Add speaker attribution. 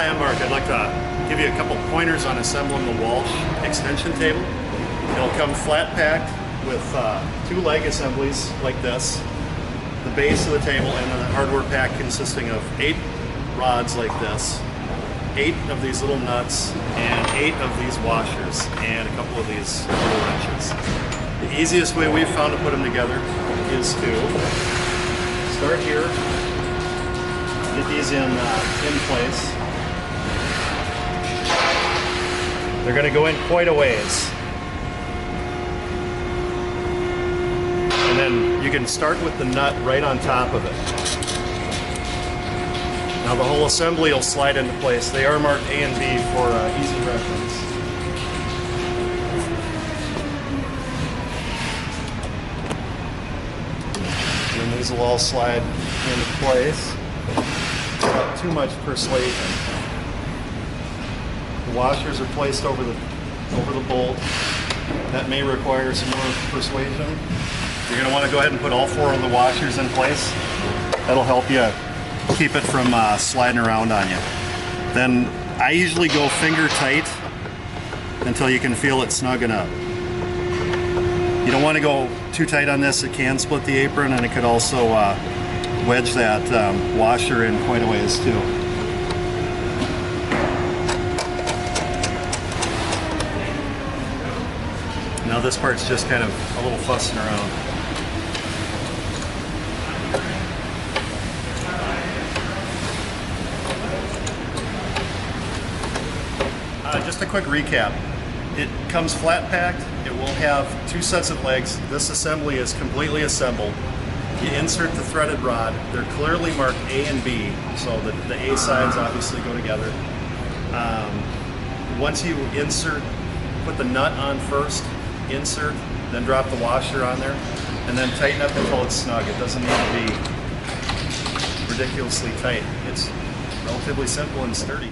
Speaker 1: Hi, I'm Mark. I'd like to give you a couple pointers on assembling the Walsh extension table. It'll come flat packed with 2 leg assemblies like this, the base of the table, and then the hardware pack consisting of 8 rods like this, 8 of these little nuts, and 8 of these washers, and a couple of these little wrenches. The easiest way we've found to put them together is to start here, get these in place. They're going to go in quite a ways. And then you can start with the nut right on top of it. Now the whole assembly will slide into place. They are marked A and B for easy reference. And these will all slide into place without too much persuasion. The washers are placed over the bolt. That may require some more persuasion. You're going to want to go ahead and put all 4 of the washers in place. That'll help you keep it from sliding around on you. Then I usually go finger tight until you can feel it snugging up. You don't want to go too tight on this. It can split the apron, and it could also wedge that washer in quite a ways too. Now this part's just kind of a little fussing around. Just a quick recap. It comes flat packed. It will have 2 sets of legs. This assembly is completely assembled. You insert the threaded rod. They're clearly marked A and B, so the A sides obviously go together. Once you insert, put the nut on first, insert, then drop the washer on there, and then tighten up until it's snug. It doesn't need to be ridiculously tight. It's relatively simple and sturdy.